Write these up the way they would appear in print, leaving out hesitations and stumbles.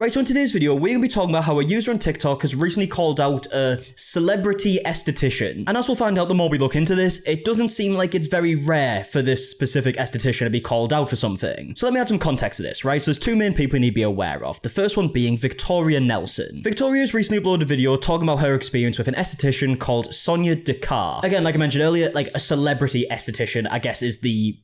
Right, so in today's video, we're going to be talking about how a user on TikTok has recently called out a celebrity esthetician. And as we'll find out the more we look into this, it doesn't seem like it's very rare for this specific esthetician to be called out for something. So let me add some context to this, right? So there's two main people you need to be aware of. The first one being Victoria Nelson. Victoria has recently uploaded a video talking about her experience with an esthetician called Sonia Dakar. Again, like I mentioned earlier, like a celebrity esthetician, I guess, is the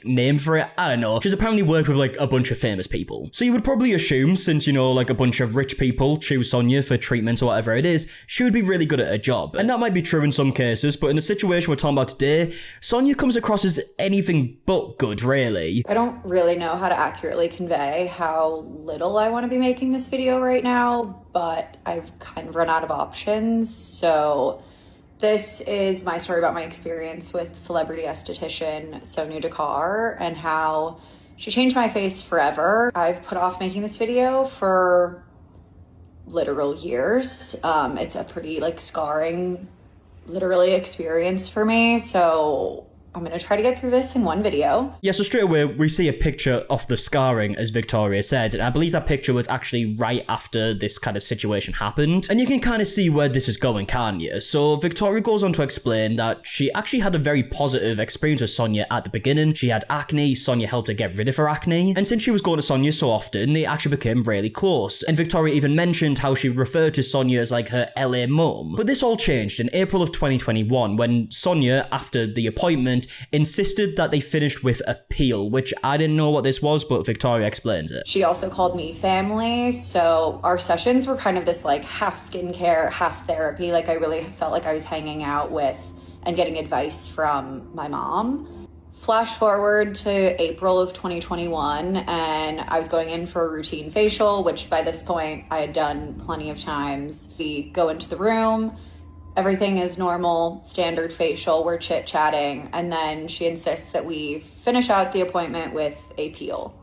name for it. I don't know. She's apparently worked with like a bunch of famous people. So you would probably assume, since, you know, like a bunch of rich people choose Sonia for treatments or whatever it is, she would be really good at her job. And that might be true in some cases, but in the situation we're talking about today, Sonia comes across as anything but good, really. I don't really know how to accurately convey how little I want to be making this video right now, but I've kind of run out of options. So this is my story about my experience with celebrity esthetician Sonia Dakar and how she changed my face forever. I've put off making this video for literal years. It's a pretty scarring, literally, experience for me. So I'm going to try to get through this in one video. Yeah, so straight away, we see a picture of the scarring, as Victoria said, and I believe that picture was actually right after this kind of situation happened. And you can kind of see where this is going, can't you? So Victoria goes on to explain that she actually had a very positive experience with Sonia at the beginning. She had acne, Sonia helped her get rid of her acne, and since she was going to Sonia so often, they actually became really close. And Victoria even mentioned how she referred to Sonia as like her LA mum. But this all changed in April of 2021 when Sonia, after the appointment, insisted that they finished with a peel, which I didn't know what this was, but Victoria explains it. She also called me family, so our sessions were kind of this half skincare, half therapy. I really felt like I was hanging out with and getting advice from my mom. Flash forward to April of 2021, and I was going in for a routine facial, which by this point I had done plenty of times. We go into the room, everything is normal, standard facial, we're chit-chatting, and then she insists that we finish out the appointment with a peel.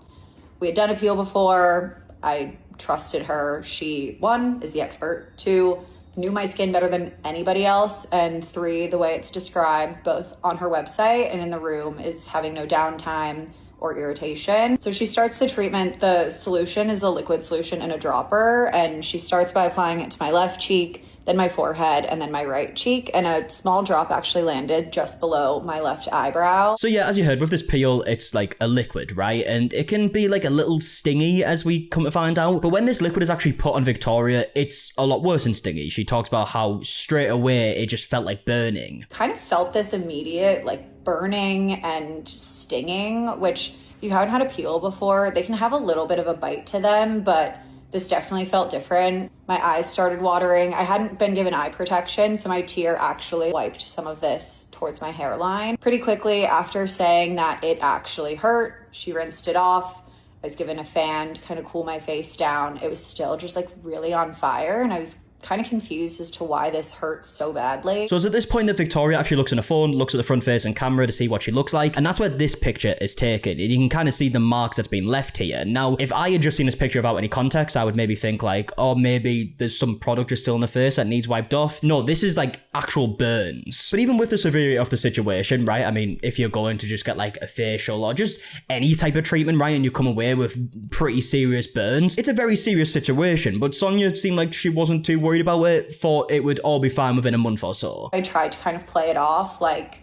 We had done a peel before, I trusted her. She, 1, is the expert, 2, knew my skin better than anybody else, and 3, the way it's described both on her website and in the room is having no downtime or irritation. So she starts the treatment. The solution is a liquid solution in a dropper, and she starts by applying it to my left cheek, then my forehead, and then my right cheek, and a small drop actually landed just below my left eyebrow. So yeah, as you heard, with this peel, it's like a liquid, right? And it can be like a little stingy, as we come to find out. But when this liquid is actually put on Victoria, it's a lot worse than stingy. She talks about how straight away it just felt like burning. Kind of felt this immediate burning and stinging, which if you haven't had a peel before, they can have a little bit of a bite to them, but this definitely felt different. My eyes started watering. I hadn't been given eye protection, so my tear actually wiped some of this towards my hairline. Pretty quickly after saying that it actually hurt, she rinsed it off. I was given a fan to kind of cool my face down. It was still just really on fire, and I was kind of confused as to why this hurts so badly. So it's at this point that Victoria actually looks on her phone, looks at the front facing camera to see what she looks like, and that's where this picture is taken. And you can kind of see the marks that's been left here. Now, if I had just seen this picture without any context, I would maybe think oh, maybe there's some product just still on the face that needs wiped off. No, this is actual burns. But even with the severity of the situation, right? I mean, if you're going to just get a facial or just any type of treatment, right, and you come away with pretty serious burns, it's a very serious situation. But Sonia seemed like she wasn't too worried about it, thought it would all be fine within a month or so. I tried to kind of play it off like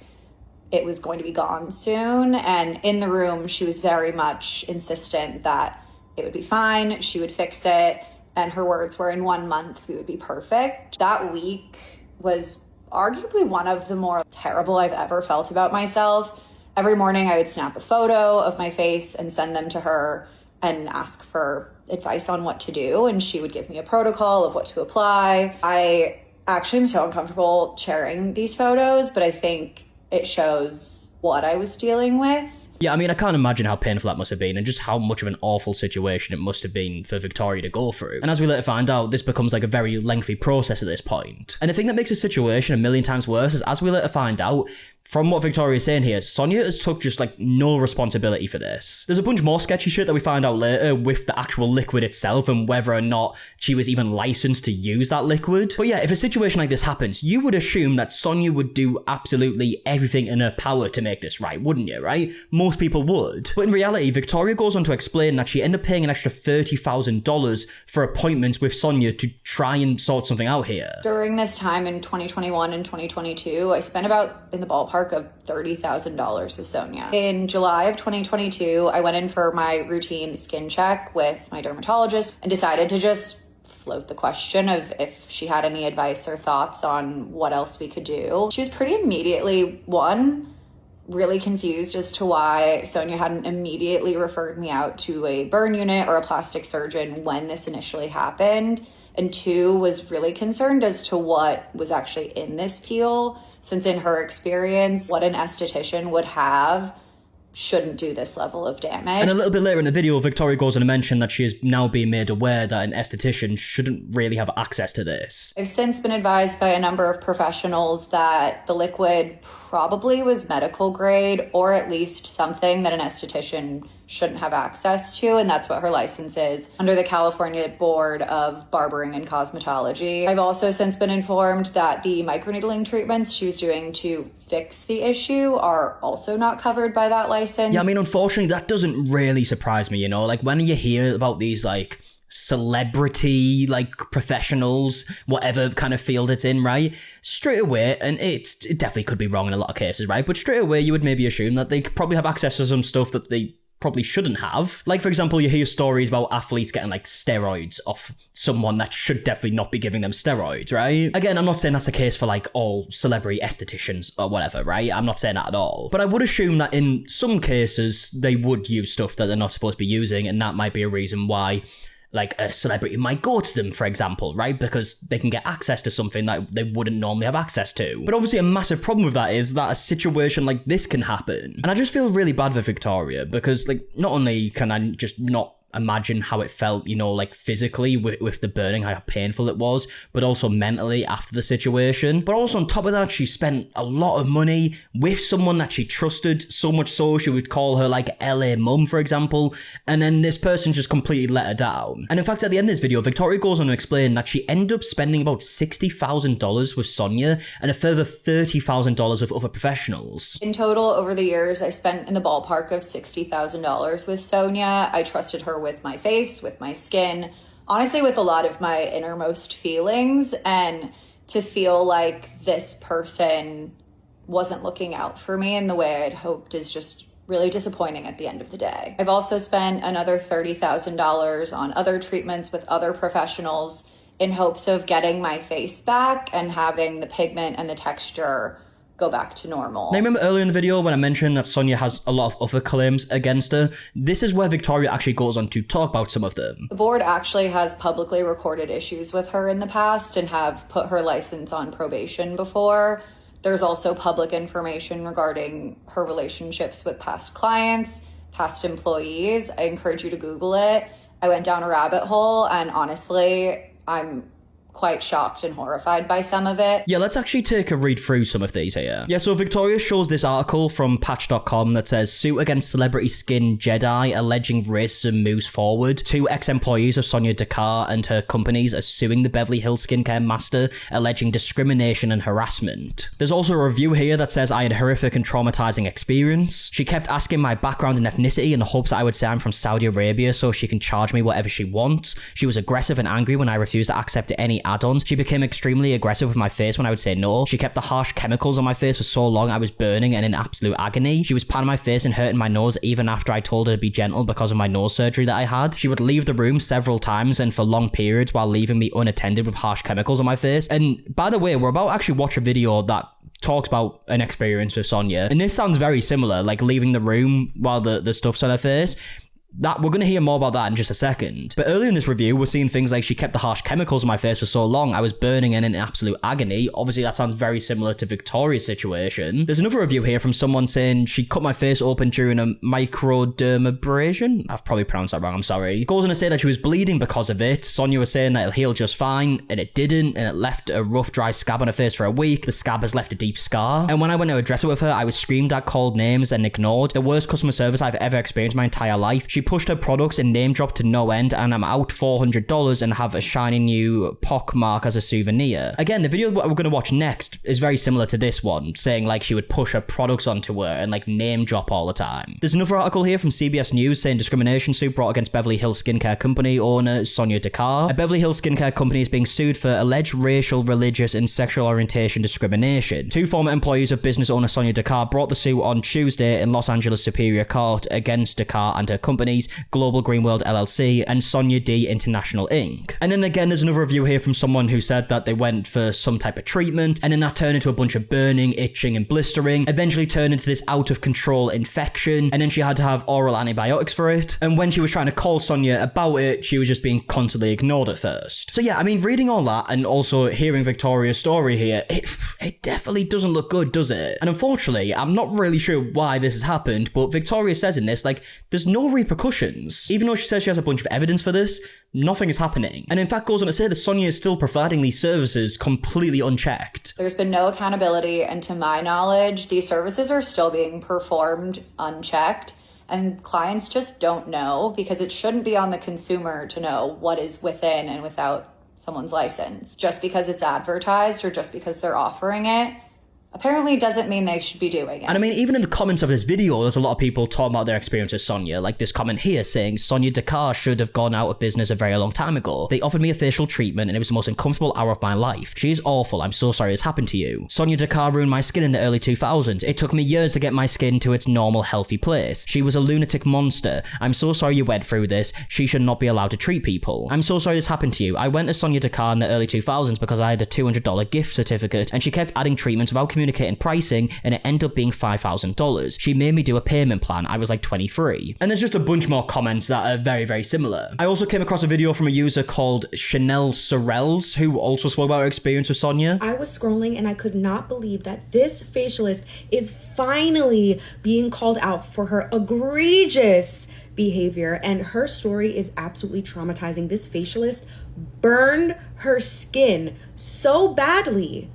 it was going to be gone soon, and in the room she was very much insistent that it would be fine, she would fix it, and her words were, in 1 month we would be perfect. That week was arguably one of the more terrible I've ever felt about myself. Every morning I would snap a photo of my face and send them to her and ask for advice on what to do, and she would give me a protocol of what to apply. I actually am so uncomfortable sharing these photos, but I think it shows what I was dealing with. Yeah, I mean, I can't imagine how painful that must have been and just how much of an awful situation it must have been for Victoria to go through. And as we later find out, this becomes a very lengthy process at this point. And the thing that makes the situation a million times worse is, as we later find out, from what Victoria's saying here, Sonia has took just like no responsibility for this. There's a bunch more sketchy shit that we find out later with the actual liquid itself and whether or not she was even licensed to use that liquid. But yeah, if a situation like this happens, you would assume that Sonia would do absolutely everything in her power to make this right, wouldn't you, right? Most people would. But in reality, Victoria goes on to explain that she ended up paying an extra $30,000 for appointments with Sonia to try and sort something out here. During this time in 2021 and 2022, I spent about in the ballpark of $30,000 with Sonia. In July of 2022, I went in for my routine skin check with my dermatologist and decided to just float the question of if she had any advice or thoughts on what else we could do. She was pretty immediately, really confused as to why Sonia hadn't immediately referred me out to a burn unit or a plastic surgeon when this initially happened. And 2, was really concerned as to what was actually in this peel, since in her experience, what an esthetician would have shouldn't do this level of damage. And a little bit later in the video, Victoria goes on to mention that she is now being made aware that an esthetician shouldn't really have access to this. I've since been advised by a number of professionals that the liquid probably was medical grade, or at least something that an esthetician shouldn't have access to, and that's what her license is under the California Board of Barbering and Cosmetology. I've also since been informed that the microneedling treatments she was doing to fix the issue are also not covered by that license. Yeah, I mean, unfortunately, that doesn't really surprise me, you know? Like, when you hear about these, like, celebrity, like, professionals, whatever kind of field it's in, right? Straight away, and it definitely could be wrong in a lot of cases, right? But straight away, you would maybe assume that they probably have access to some stuff that they probably shouldn't have. Like, for example, you hear stories about athletes getting, like, steroids off someone that should definitely not be giving them steroids, right? Again, I'm not saying that's the case for, like, all celebrity estheticians or whatever, right? I'm not saying that at all. But I would assume that in some cases, they would use stuff that they're not supposed to be using, and that might be a reason why, like, a celebrity might go to them, for example, right? Because they can get access to something that they wouldn't normally have access to. But obviously a massive problem with that is that a situation like this can happen. And I just feel really bad for Victoria because, like, not only can I just not imagine how it felt, you know, like physically with the burning, how painful it was, but also mentally after the situation. But also on top of that, she spent a lot of money with someone that she trusted, so much so she would call her like LA mum, for example, and then this person just completely let her down. And in fact, at the end of this video, Victoria goes on to explain that she ended up spending about $60,000 with Sonia and a further $30,000 with other professionals. In total, over the years, I spent in the ballpark of $60,000 with Sonia. I trusted her with my face, with my skin, honestly with a lot of my innermost feelings, and to feel like this person wasn't looking out for me in the way I'd hoped is just really disappointing at the end of the day. I've also spent another $30,000 on other treatments with other professionals in hopes of getting my face back and having the pigment and the texture go back to normal. Now, remember earlier in the video when I mentioned that Sonia has a lot of other claims against her? This is where Victoria actually goes on to talk about some of them. The board actually has publicly recorded issues with her in the past and have put her license on probation before. There's also public information regarding her relationships with past clients, past employees. I encourage you to Google it. I went down a rabbit hole, and honestly, I'm quite shocked and horrified by some of it. Yeah, let's actually take a read through some of these here. Yeah, so Victoria shows this article from Patch.com that says, suit against celebrity skin Jedi alleging racism moves forward. 2 ex-employees of Sonia Dakar and her companies are suing the Beverly Hills skincare master, alleging discrimination and harassment. There's also a review here that says, I had a horrific and traumatizing experience. She kept asking my background and ethnicity in the hopes that I would say I'm from Saudi Arabia so she can charge me whatever she wants. She was aggressive and angry when I refused to accept any add-ons. She became extremely aggressive with my face when I would say no. She kept the harsh chemicals on my face for so long I was burning and in absolute agony. She was patting my face and hurting my nose even after I told her to be gentle because of my nose surgery that I had. She would leave the room several times and for long periods while leaving me unattended with harsh chemicals on my face. And by the way, we're about to actually watch a video that talks about an experience with Sonia, and this sounds very similar, like leaving the room while the stuff's on her face. That we're going to hear more about that in just a second. But earlier in this review, we're seeing things like she kept the harsh chemicals on my face for so long, I was burning and in absolute agony. Obviously, that sounds very similar to Victoria's situation. There's another review here from someone saying she cut my face open during a microdermabrasion. I've probably pronounced that wrong, I'm sorry. Goes on to say that she was bleeding because of it. Sonia was saying that it'll heal just fine, and it didn't, and it left a rough, dry scab on her face for a week. The scab has left a deep scar. And when I went to address it with her, I was screamed at, called names, and ignored. The worst customer service I've ever experienced in my entire life. She pushed her products and name dropped to no end, and I'm out $400 and have a shiny new pock mark as a souvenir. Again, the video that we're going to watch next is very similar to this one, saying like she would push her products onto her and like name drop all the time. There's another article here from CBS News saying discrimination suit brought against Beverly Hills skincare company owner Sonia Dakar. A Beverly Hills skincare company is being sued for alleged racial, religious, and sexual orientation discrimination. Two former employees of business owner Sonia Dakar brought the suit on Tuesday in Los Angeles Superior Court against Dakar and her companies, Global Green World LLC and Sonia D International Inc. And then again, there's another review here from someone who said that they went for some type of treatment, and then that turned into a bunch of burning, itching, and blistering, eventually turned into this out of control infection, and then she had to have oral antibiotics for it. And when she was trying to call Sonia about it, she was just being constantly ignored at first. So yeah, I mean, reading all that and also hearing Victoria's story here, it definitely doesn't look good, does it? And unfortunately, I'm not really sure why this has happened, but Victoria says in this, like, there's no repercussions. Even though she says she has a bunch of evidence for this, nothing is happening. And in fact goes on to say that Sonia is still providing these services completely unchecked. There's been no accountability, and to my knowledge, these services are still being performed unchecked, and clients just don't know, because it shouldn't be on the consumer to know what is within and without someone's license. Just because it's advertised or just because they're offering it apparently doesn't mean they should be doing it. And I mean, even in the comments of this video, there's a lot of people talking about their experience with Sonia. Like this comment here saying, Sonia Dakar should have gone out of business a very long time ago. They offered me a facial treatment and it was the most uncomfortable hour of my life. She is awful. I'm so sorry it's happened to you. Sonia Dakar ruined my skin in the early 2000s. It took me years to get my skin to its normal, healthy place. She was a lunatic monster. I'm so sorry you went through this. She should not be allowed to treat people. I'm so sorry this happened to you. I went to Sonia Dakar in the early 2000s because I had a $200 gift certificate and she kept adding treatments without communicating pricing, and it ended up being $5,000. She made me do a payment plan. I was like 23. And there's just a bunch more comments that are very, very similar. I also came across a video from a user called Chanel Sorrells, who also spoke about her experience with Sonia. I was scrolling and I could not believe that this facialist is finally being called out for her egregious behavior, and her story is absolutely traumatizing. This facialist burned her skin so badly,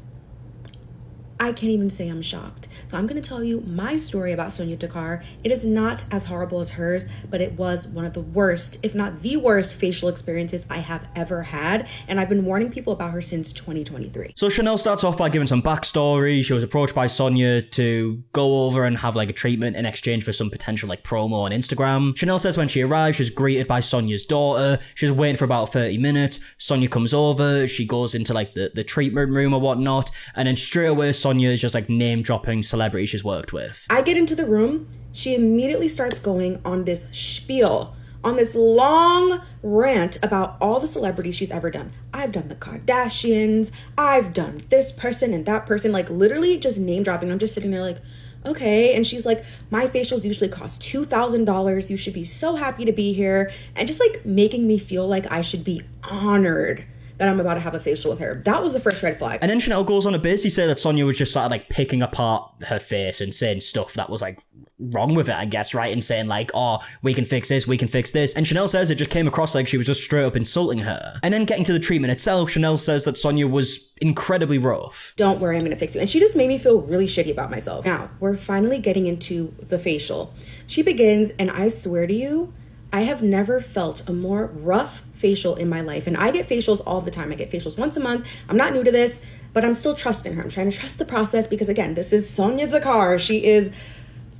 I can't even say I'm shocked. So I'm going to tell you my story about Sonia Dakar. It is not as horrible as hers, but it was one of the worst, if not the worst, facial experiences I have ever had. And I've been warning people about her since 2023. So Chanel starts off by giving some backstory. She was approached by Sonia to go over and have like a treatment in exchange for some potential like promo on Instagram. Chanel says when she arrived, she's greeted by Sonia's daughter. She's waiting for about 30 minutes. Sonia comes over. She goes into like the treatment room or whatnot. And then straight away, Sonia is just like name dropping celebrities she's worked with. I get into the room. She immediately starts going on this spiel, on this long rant about all the celebrities she's ever done. I've done the Kardashians. I've done this person and that person, like literally just name dropping. I'm just sitting there like, okay. And she's like, my facials usually cost $2,000. You should be so happy to be here. And just like making me feel like I should be honored that I'm about to have a facial with her. That was the first red flag. And then Chanel goes on to basically say that Sonia was just sort of like picking apart her face and saying stuff that was like wrong with it, I guess, right? And saying like, oh, we can fix this, we can fix this. And Chanel says it just came across like she was just straight up insulting her. And then getting to the treatment itself, Chanel says that Sonia was incredibly rough. Don't worry, I'm gonna fix you. And she just made me feel really shitty about myself. Now, we're finally getting into the facial. She begins, and I swear to you, I have never felt a more rough facial in my life. And I get facials all the time. I get facials once a month. I'm not new to this, but I'm still trusting her. I'm trying to trust the process because, again, this is Sonia Dakar. She is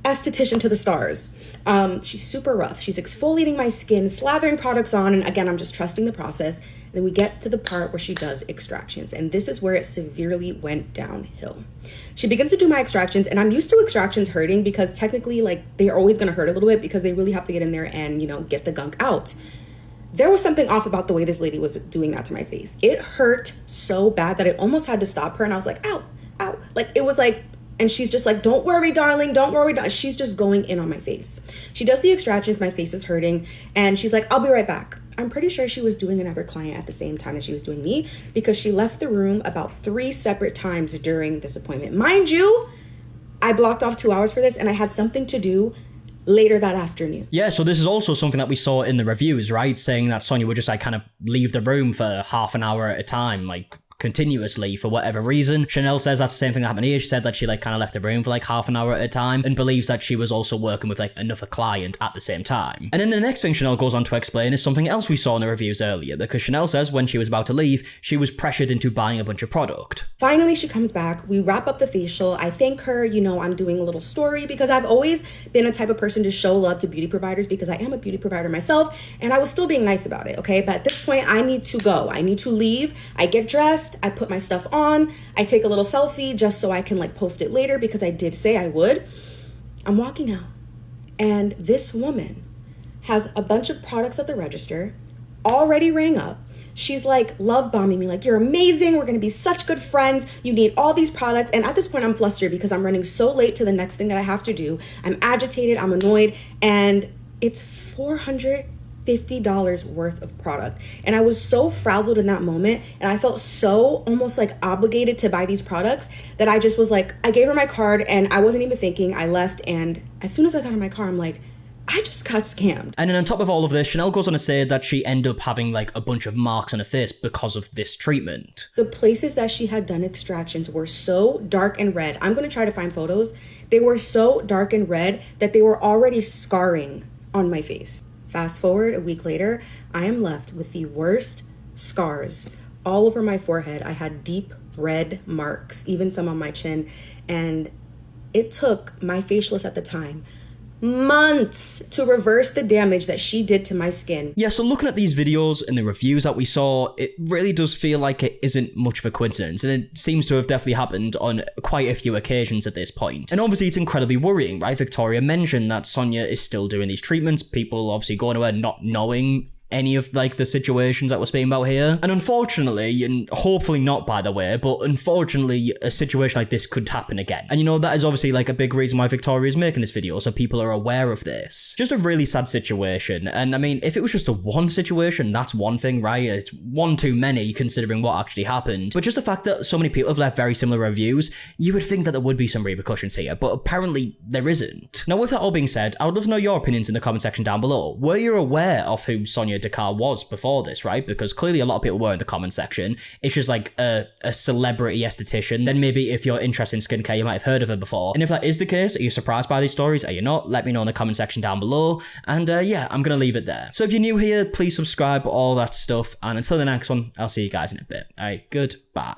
esthetician to the stars. She's super rough. She's exfoliating my skin, slathering products on. And again, I'm just trusting the process. And then we get to the part where she does extractions. And this is where it severely went downhill. She begins to do my extractions, and I'm used to extractions hurting because technically, like, they're always going to hurt a little bit because they really have to get in there and, you know, get the gunk out. There was something off about the way this lady was doing that to my face. It hurt so bad that I almost had to stop her, and I was like, ow, ow. Like, it was like And she's just like, don't worry, darling, don't worry. She's just going in on my face. She does the extractions, my face is hurting, and she's like, I'll be right back. I'm pretty sure she was doing another client at the same time that she was doing me, because she left the room about 3 separate times during this appointment. Mind you, I blocked off 2 hours for this, and I had something to do later that afternoon. Yeah, so this is also something that we saw in the reviews, right? Saying that Sonia would just like kind of leave the room for half an hour at a time, like continuously for whatever reason. Chanel says that's the same thing that happened here. She said that she like kind of left the room for like half an hour at a time and believes that she was also working with like another client at the same time. And then the next thing Chanel goes on to explain is something else we saw in the reviews earlier, because Chanel says when she was about to leave, she was pressured into buying a bunch of product. Finally, she comes back. We wrap up the facial. I thank her. You know, I'm doing a little story because I've always been a type of person to show love to beauty providers because I am a beauty provider myself, and I was still being nice about it, okay? But at this point, I need to go. I need to leave. I get dressed. I put my stuff on. I take a little selfie just so I can like post it later because I did say I would. I'm walking out, and this woman has a bunch of products at the register, already rang up. She's like love bombing me, like, you're amazing, we're gonna be such good friends, you need all these products. And at this point I'm flustered because I'm running so late to the next thing that I have to do. I'm agitated, I'm annoyed, and it's $450 worth of product. And I was so frazzled in that moment, and I felt so almost like obligated to buy these products that I just was like, I gave her my card and I wasn't even thinking. I left, and as soon as I got in my car, I'm like, I just got scammed. And then on top of all of this, Chanel goes on to say that she ended up having like a bunch of marks on her face because of this treatment. The places that she had done extractions were so dark and red. I'm going to try to find photos. They were so dark and red that they were already scarring on my face. Fast forward a week later, I am left with the worst scars all over my forehead. I had deep red marks, even some on my chin. And it took my facialist at the time months to reverse the damage that she did to my skin. Yeah, so looking at these videos and the reviews that we saw, it really does feel like it isn't much of a coincidence, and it seems to have definitely happened on quite a few occasions at this point. And obviously it's incredibly worrying, right? Victoria mentioned that Sonia is still doing these treatments, people obviously going to her not knowing any of like the situations that we're speaking about here. And unfortunately, and hopefully not by the way, but unfortunately a situation like this could happen again. And you know, that is obviously like a big reason why Victoria is making this video, so people are aware of this. Just a really sad situation. And I mean, if it was just a one situation, that's one thing, right? It's one too many considering what actually happened. But just the fact that so many people have left very similar reviews, you would think that there would be some repercussions here, but apparently there isn't. Now with that all being said, I would love to know your opinions in the comment section down below. Were you aware of who Sonia Dakar was before this, right? Because clearly a lot of people were in the comment section. If she's like a celebrity esthetician, then maybe if you're interested in skincare, you might have heard of her before. And if that is the case, are you surprised by these stories? Are you not? Let me know in the comment section down below. And yeah, I'm gonna leave it there. So if you're new here, please subscribe, all that stuff. And until the next one, I'll see you guys in a bit. All right, goodbye.